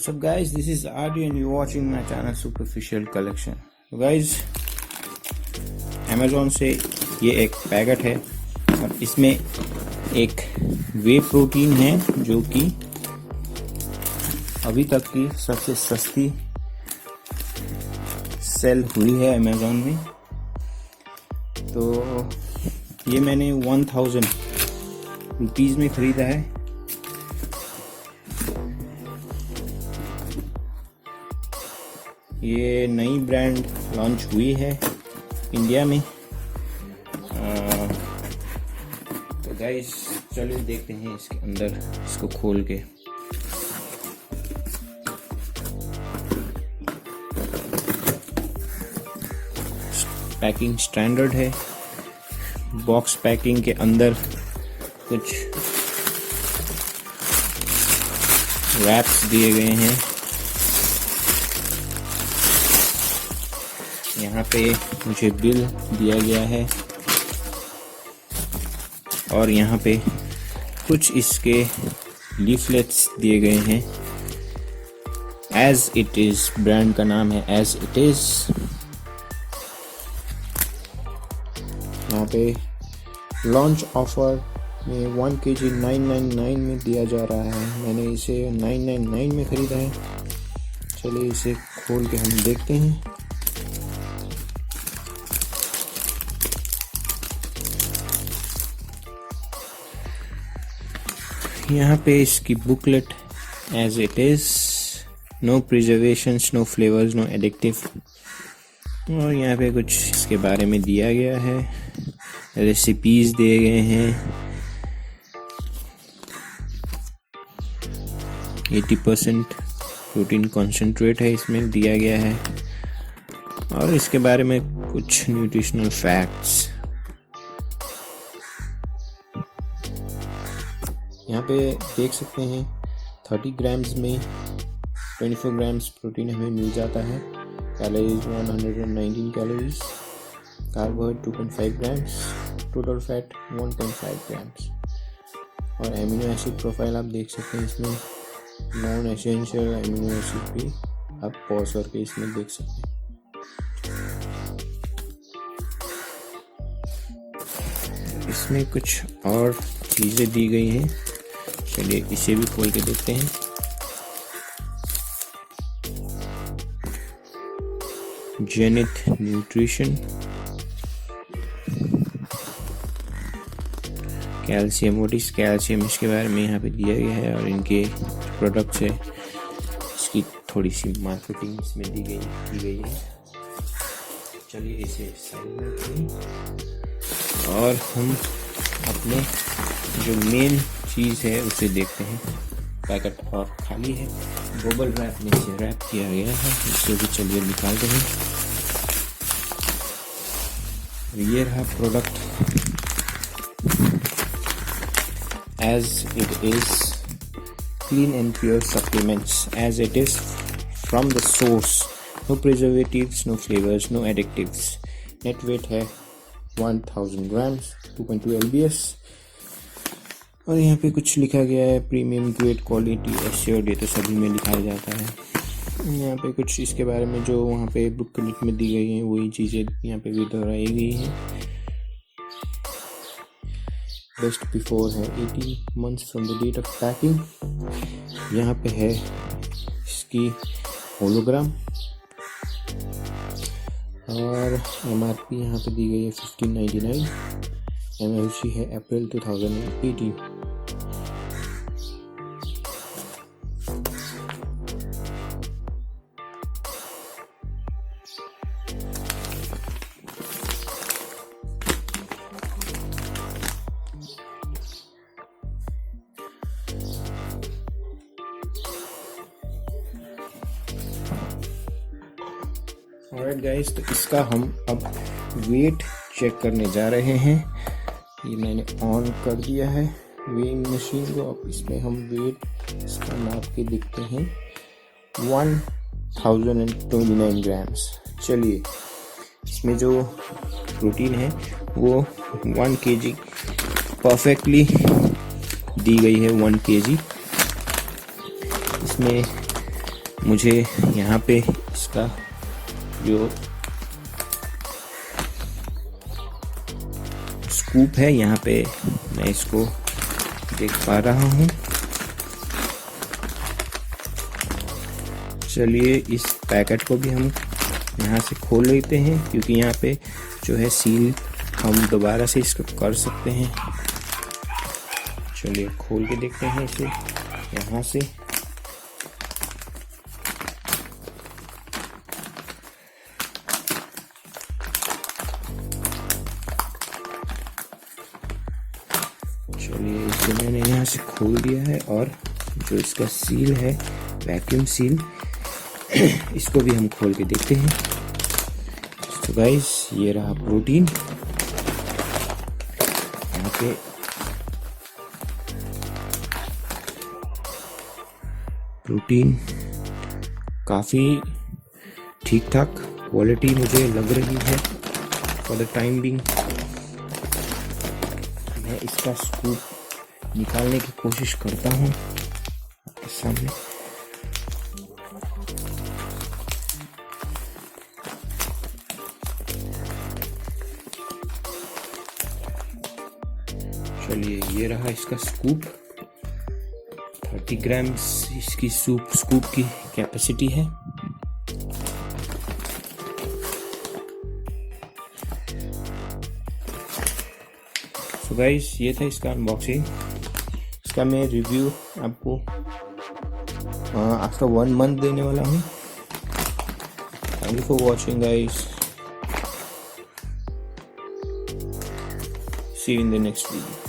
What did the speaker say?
What's up guys, this is Adi and you're watching my channel Superficial Collection। तो guys Amazon से ये एक packet है और इसमें एक वे प्रोटीन है जो कि अभी तक की सबसे सस्ती सेल हुई है Amazon में। तो ये मैंने 1000 रुपीज़ में ख़रीदा है। ये नई ब्रांड लॉन्च हुई है इंडिया में। तो गाइस चलिए देखते हैं इसके अंदर, इसको खोल के। पैकिंग स्टैंडर्ड है। बॉक्स पैकिंग के अंदर कुछ रैप्स दिए गए हैं। यहाँ पे मुझे बिल दिया गया है और यहाँ पे कुछ इसके लीफलेट्स दिए गए हैं। एज इट इज, ब्रांड का नाम है एज इट इज। यहाँ पे लॉन्च ऑफर में 1 kg 999 में दिया जा रहा है। मैंने इसे 999 में ख़रीदा है। चलिए इसे खोल के हम देखते हैं। यहाँ पे इसकी booklet as it is, no preservations, no flavours, no एडिक्टिव। और यहाँ पे कुछ इसके बारे में दिया गया है, रेसिपीज दिए गए हैं। 80% प्रोटीन कॉन्सेंट्रेट है इसमें दिया गया है और इसके बारे में कुछ न्यूट्रिशनल फैक्ट्स। यहाँ पे देख सकते हैं 30 ग्राम्स में 24 ग्राम्स प्रोटीन हमें मिल जाता है। Calories 119 calories, carbohydrate 2.5 grams, total fat 1.5 grams. और एमिनो एसिड प्रोफाइल आप देख सकते हैं इसमें। नॉन एसेंशियल एमिनो एसिड भी आप पॉज करके इसमें देख सकते हैं। इसमें कुछ और चीज़ें दी गई हैं। चलिए इसे भी खोल के देखते हैं। Zenith nutrition, calcium, what is calcium, इसके बारे में यहाँ पे दिया गया है और इनके प्रोडक्ट्स है। इसकी थोड़ी सी मार्केटिंग इसमें दी गई है। चलिए इसे साइड में रखें और हम अपने जो मेन चीज़ है उसे देखते हैं। पैकेट और खाली है, बबल रैप में इसे रैप किया गया है। इसे भी चलिए निकालते हैं। ये रहा product as it is, clean and pure supplements as it is from the source, no preservatives, no flavours, no additives. Net weight है 1000 ग्राम्स, 2.2 lbs। और यहाँ पे कुछ लिखा गया है, प्रीमियम ग्रेड क्वालिटी एश्योर्ड। ये तो सभी में लिखा जाता है। यहाँ पे कुछ इसके बारे में जो वहाँ पे बुकलेट में दी गई हैं वही चीज़ें यहाँ पे भी दोहराई गई हैं। बेस्ट बिफोर है 80 months from the date of packing. यहाँ पे है इसकी होलोग्राम और MRP यहाँ पे दी गई है 1599। MLC है अप्रैल 2018। ऑलराइट गाइस, तो इसका हम अब वेट चेक करने जा रहे हैं। ये मैंने ऑन कर दिया है वेइंग मशीन को। अब इसमें हम वेट इसका नाप के देखते हैं। 1029 ग्राम्स। चलिए इसमें जो प्रोटीन है वो 1 kg परफेक्टली दी गई है 1 kg। इसमें मुझे यहाँ पे इसका जो स्कूप है, यहाँ पे मैं इसको देख पा रहा हूँ। चलिए इस पैकेट को भी हम यहाँ से खोल लेते हैं, क्योंकि यहाँ पे जो है सील हम दोबारा से इसको कर सकते हैं। चलिए खोल के देखते हैं इसे यहाँ से। चलिए इसे मैंने यहाँ से खोल दिया है, और जो इसका सील है, वैक्यूम सील, इसको भी हम खोल के देखते हैं। तो गाइस ये रहा प्रोटीन। यहाँ पे प्रोटीन काफ़ी ठीक ठाक क्वालिटी मुझे लग रही है फॉर द टाइम बिंग। मैं इसका स्कूप निकालने की कोशिश करता हूँ आपके सामने। चलिए ये रहा इसका स्कूप। 30 ग्राम्स इसकी स्कूप की कैपेसिटी है। सो गाइस ये था इसका अनबॉक्सिंग। इसका मैं रिव्यू आपको आफ्टर 1 मंथ देने वाला हूँ। Thank you for watching guys. See you in the next video.